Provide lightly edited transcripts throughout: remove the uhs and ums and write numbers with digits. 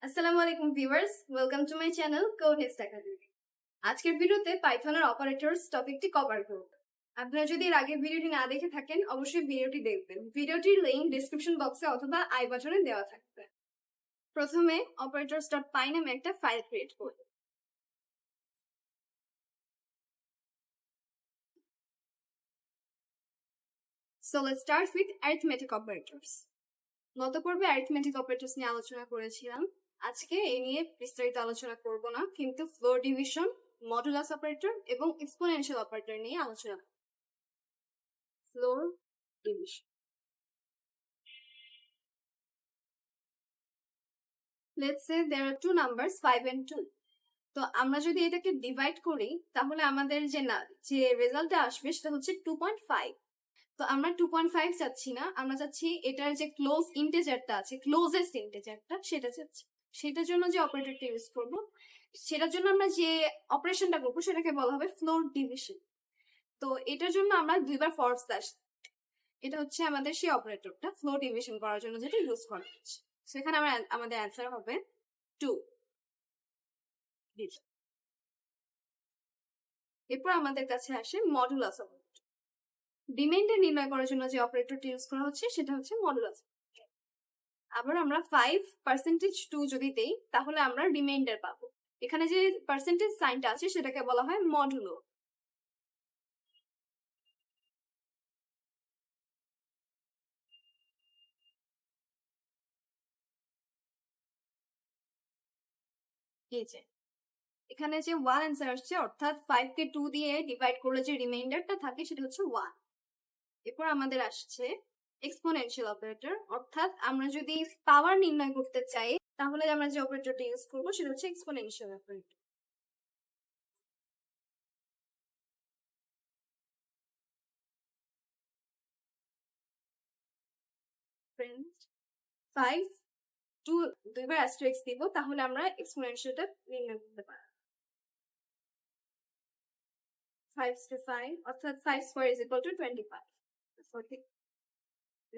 আসসালামু আলাইকুম viewers, welcome to my channel Codenest academy. আজকের ভিডিওতে পাইথনের অপারেটরস টপিকটি কভার করব। আপনারা যদি এর আগের ভিডিওটি না দেখে থাকেন অবশ্যই ভিডিওটি দেখবেন। ভিডিওটির লিংক ডেসক্রিপশন বক্সে অথবা আই বাটনে দেওয়া থাকবে। প্রথমে operators.py নামে একটা ফাইল ক্রিয়েট করব। So let's start with arithmetic operators. গত পর্বে arithmetic operators নিয়ে আলোচনা করেছিলাম। আজকে এই নিয়ে বিস্তারিত আলোচনা করব না, কিন্তু ফ্লোর ডিভিশন, মডুলাস অপারেটর এবং এক্সপোনেনশিয়াল অপারেটর নিয়ে আলোচনা করব। Floor division. Let's say there are two numbers 5 and 2. তো আমরা যদি এটাকে ডিভাইড করি তাহলে আমাদের যে রেজাল্টটা আসবে সেটা হচ্ছে 2.5। তো আমরা 2.5 চাচ্ছি না, আমরা চাচ্ছি এটার যে ক্লোজ ইন্টিজারটা আছে, ক্লোজেস্ট ইন্টিজারটা সেটা চাচ্ছি। সেটার জন্য যে অপারেটরটা ইউজ করব, সেটার জন্য আমরা যে অপারেশনটা করবো সেটাকে বলা হবে ফ্লোর ডিভিশন। তো এটার জন্য আমরা দুইবার ফর স্ল্যাশ, এটা হচ্ছে আমাদের সেই অপারেটরটা ফ্লোর ডিভিশন করার জন্য যেটা ইউজ করা হচ্ছে। সেখানে আমাদের অ্যান্সার হবে 2। এরপর আমাদের কাছে আসে মডুলাস অপারেটর। রিমাইন্ডার নির্ণয় করার জন্য যে অপারেটরটি ইউজ করা হচ্ছে সেটা হচ্ছে মডুলাস। আবার আমরা 5% 2 যদি দেই তাহলে আমরা রিমাইন্ডার পাবো। এখানে যে পার্সেন্টেজ সাইনটা আছে সেটাকে বলা হয় মডুলো। এই যে এখানে যে 1 অ্যান্সার আসছে, অর্থাৎ 5 কে 2 দিয়ে ডিভাইড করলে যে রিমাইন্ডারটা থাকে সেটা হচ্ছে 1। এরপর আমাদের আসছে এক্সপোনেনশিয়াল অপারেটর, অর্থাৎ আমরা যদি পাওয়ার নির্ণয় করতে চাই তাহলে আমরা যে অপারেটরটা ইউজ করবো সেটা হচ্ছে এক্সপোনেনশিয়াল অপারেটর। ফ্রেন্ডস, 5 2 দুইবার অ্যাস্টেরিস্ক দিব তাহলে আমরা এক্সপোনেনশিয়ালটা নির্ণয় করতে পারবো। 5 to 5 অর্থাৎ 5 square is equal to 25।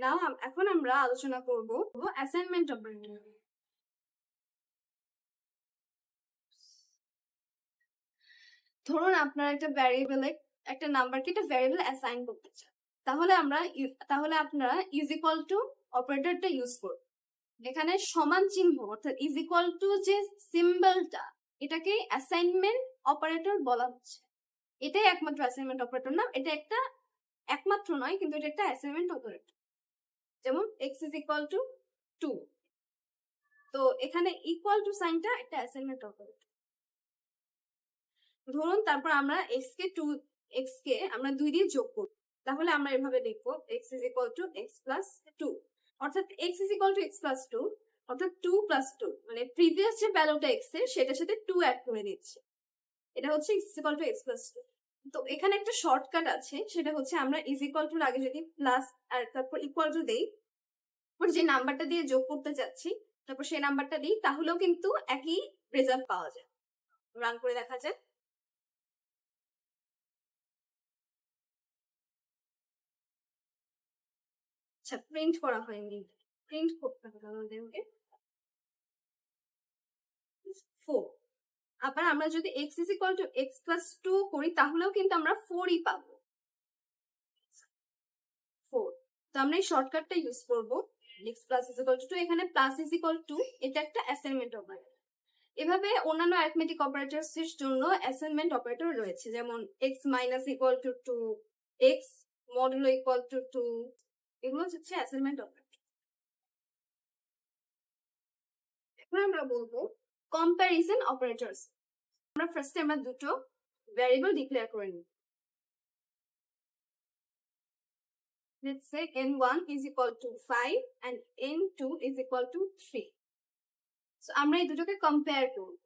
নাও এখন আমরা আলোচনা করব অ্যাসাইনমেন্ট অপারেটর। ধরুন আপনারা একটা নাম্বারকে একটা ভ্যারিয়েবল অ্যাসাইন করতে চান, তাহলে আপনারা ইজ ইকুয়াল টু অপারেটরটা ইউজ করব। এখানে সমান চিহ্ন অর্থাৎ ইজ ইকুয়াল টু যে সিম্বলটা, এটাকে অ্যাসাইনমেন্ট অপারেটর বলা হচ্ছে। এটাই একমাত্র অ্যাসাইনমেন্ট অপারেটর না, এটা একটা একমাত্র নয়, কিন্তু এটা একটা অ্যাসাইনমেন্ট অপারেটর। যেমন x is equal to 2, তো এখানে ইকুয়াল টু সাইনটা একটা অ্যাসাইনমেন্ট অপারেটর। ধরুন তারপর আমরা x কে আমরা 2 দিয়ে যোগ করব, তাহলে আমরা এভাবে লিখবো x is equal to x plus 2, অর্থাৎ x is equal to x plus 2, অর্থাৎ 2 plus 2, মানে প্রিভিয়াস যে ভ্যালুটা x এর সেটার সাথে 2 অ্যাড করে দিচ্ছি। এটা হচ্ছে x is equal to x plus 2। তো এখানে একটা শর্টকাট আছে, সেটা হচ্ছে আমরা is equal to আগে যদি প্লাস আর তারপর ইকুয়াল টু দেই, যে নাম্বারটা দিয়ে যোগ করতে যাচ্ছি তারপর সেই নাম্বারটা দিই, তাহলেও কিন্তু একই রেজাল্ট পাওয়া যায়। রান করে দেখা যায়। আচ্ছা, প্রিন্ট করা হয়নি, প্রিন্ট করতে হবে আমাদেরকে 4। আবার আমরা যদি x is equal to x plus 2 করি তাহলেও কিন্তু আমরা 4ই পাবো, 4। তো আমরা এই শর্টকাটটা ইউজ করব, x plus is equal to 2, এখানে প্লাস is equal to, এটা একটা অ্যাসাইনমেন্ট অপারেটর। এভাবে অন্যান্য অ্যারিথমেটিক অপারেটরস এর জন্য অ্যাসাইনমেন্ট অপারেটর রয়েছে, যেমন x minus equal to 2, x modulo equal to 2, এগুলো হচ্ছে অ্যাসাইনমেন্ট অপারেটর। এখন আমরা বলবো কম্প্যারিজন অপারেটরস। আমরা ফার্স্টে দুটো ভ্যারিয়েবল ডিক্লেয়ার করে নিই। Let's say n1 is equal to 5 and n2 is equal to 3. So আমরা এই দুটোকে কম্পেয়ার করব।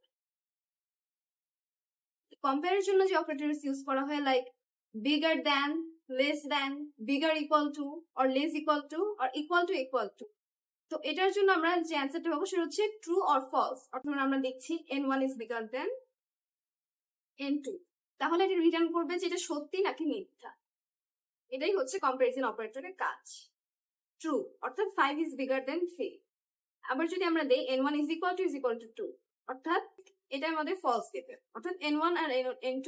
কম্পেয়ারের জন্য যে অপারেটরস ইউজ করা হয়, like bigger than, less than, bigger equal two, or less equal two, or equal to equal to. তো এটার জন্য আমরা যে অ্যান্সারটা পাবো সেটা হচ্ছে ট্রু অর ফলস, অর্থাৎ আমরা দেখছি n1 is bigger than n2, তাহলে এটা রিটার্ন করবে যে এটা সত্যি নাকি মিথ্যা। এটাই হচ্ছে কম্পারিজন অপারেটরের কাজ। ট্রু অর্থাৎ 5 is bigger than 3, আবার যদি আমরা দেই n1 is equal to 2, অর্থাৎ এটা আমাদের ফলস দিবে, অর্থাৎ n1 আর n2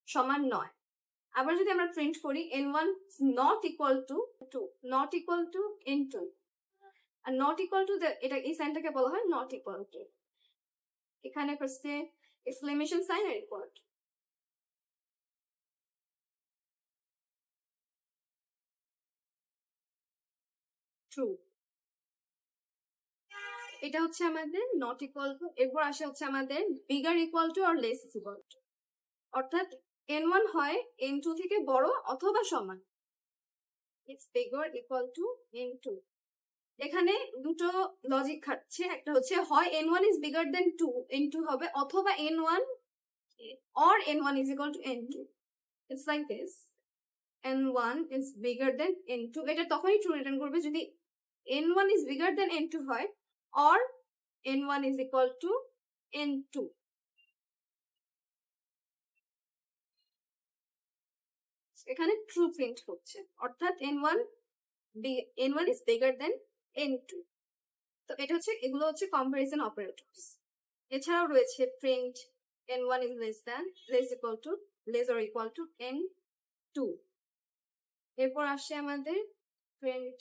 সমান নয়। আবার যদি আমরা প্রিন্ট করি n1 not equal to 2, not equal to n2, R not equal to এটা এই সাইনটাকে বলা হয় not equal to, এখানে ফার্স্টে এক্সক্লেমেশন সাইন আর ইকুয়াল টু। ট্রু, এটা হচ্ছে আমাদের নট ইকুয়াল টু। এরপর আসে হচ্ছে আমাদের বিগার ইকুয়াল টু আর লেস ইকুয়াল টু, অর্থাৎ n1 হয় n2 থেকে বড় অথবা সমান, it's bigger equal two n2। এখানে দুটো লজিক খাটছে, একটা হচ্ছে হয় n1 is bigger than 2, n2 হবে, অথবা n1 or n1 is equal to n2, it's like this, n1 is bigger than n2, এটা তখনই ট্রু রিটার্ন করবে যদি n1 is bigger than n2 হয় or n1 is equal to n2। এখানে true print হচ্ছে, অর্থাৎ n1 is bigger than n2। তো এটা হচ্ছে, এগুলো হচ্ছে কম্পারিজন অপারেটরস। এছাড়াও রয়েছে print n1 is less equal to, less or equal to n2। এরপর আসে আমাদের print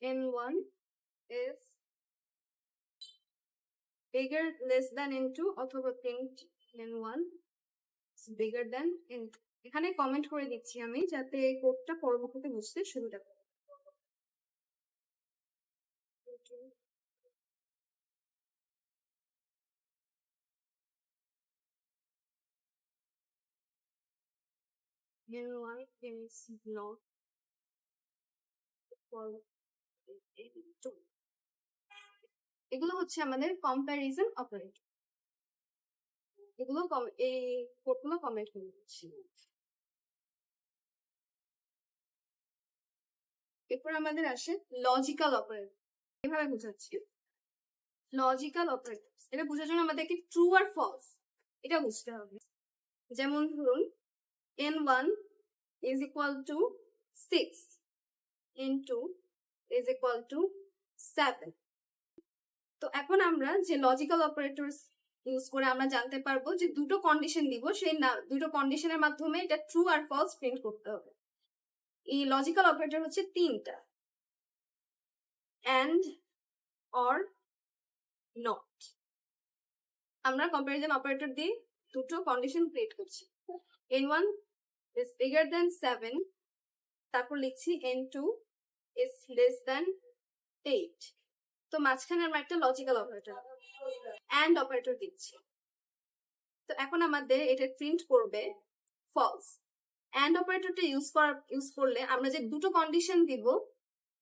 n1 is bigger less than n2, অথবা print n1 is bigger than n2। এখানে কমেন্ট করে দিচ্ছি আমি, যাতে কোডটা পরবর্তীতে বুঝতে সুবিধা হয়। n1 is not equal to n2। এগুলো হচ্ছে আমাদের কম্প্যারিজন অপারেটর, এগুলো এই কোডগুলো কমেন্ট করে দিচ্ছি। এরপর আমাদের আসে লজিক্যাল অপারেটর। এভাবে বোঝাচ্ছি, লজিক্যাল অপারেটর এটা বোঝার জন্য আমাদেরকে ট্রু আর ফলস এটা বুঝতে হবে। যেমন ধরুন n1 is equal to 6, n2 is equal to 7। তো এখন আমরা যে লজিক্যাল অপারেটরস ইউজ করে আমরা জানতে পারবো যে দুটো কন্ডিশন দিব, সেই দুটো কন্ডিশনের মাধ্যমে এটা ট্রু আর ফলস প্রিন্ট করতে হবে। এই লজিক্যাল অপারেটর হচ্ছে তিনটা, and, or, not। আমরা কম্পারিজন অপারেটর দিয়ে দুটো কন্ডিশন ক্রিয়েট করছি, n1 is bigger than 7, তারপর লিখছি n2 is less than 8। তো মাঝখানে আমরা একটা লজিক্যাল অপারেটর and অপারেটর দিচ্ছি। তো এখন আমাদের এটা প্রিন্ট করবে ফলস। and অপারেটরটা ইউজ করলে আমরা যে দুটো কন্ডিশন দিব,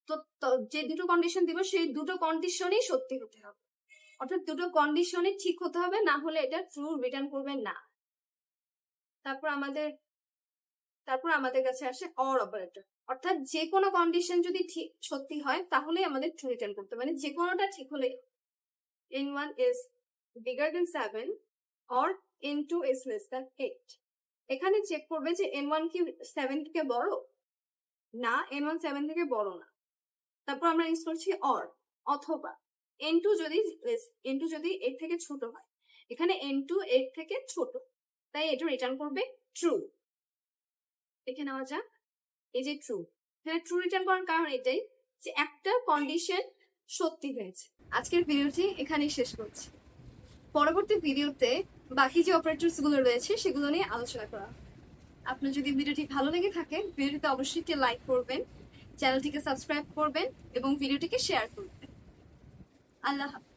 তো যে দুটো কন্ডিশন দিব সেই দুটো কন্ডিশনই সত্যি হতে হবে, অর্থাৎ দুটো কন্ডিশনই ঠিক হতে হবে, না হলে এটা ট্রু রিটার্ন করবে না। তারপর আমাদের কাছে আসে অর অপারেটর, অর্থাৎ যে কোনো কন্ডিশন যদি ঠিক সত্যি হয় তাহলে আমাদের ট্রু রিটার্ন করতে, মানে যে কোনোটা ঠিক হলে n1 is bigger than 7 or n2 is less than 8। এখানে চেক করবে যে n1 কি 7 থেকে বড়, না n1 7 থেকে বড় না। তারপর আমরা ইউজ করছি অর, অথবা n2 যদি 8 থেকে ছোট হয়, এখানে n2 8 থেকে ছোট, তাই এটা রিটার্ন করবে ট্রু। দেখে নেওয়া যাক, এই যে ট্রু, এখানে ট্রু রিটার্ন করার কারণ এটাই যে একটা কন্ডিশন সত্যি হয়েছে। আজকের ভিডিওটি এখানেই শেষ করছি, পরবর্তী ভিডিওতে বাকি যে অপারেটরস গুলো রয়েছে সেগুলো নিয়ে আলোচনা করা। আপনার যদি ভিডিওটি ভালো লেগে থাকে, ভিডিওটিতে অবশ্যই একটি লাইক করবেন, চ্যানেলটিকে সাবস্ক্রাইব করবেন এবং ভিডিওটিকে শেয়ার করবেন। আল্লাহ হাফেজ।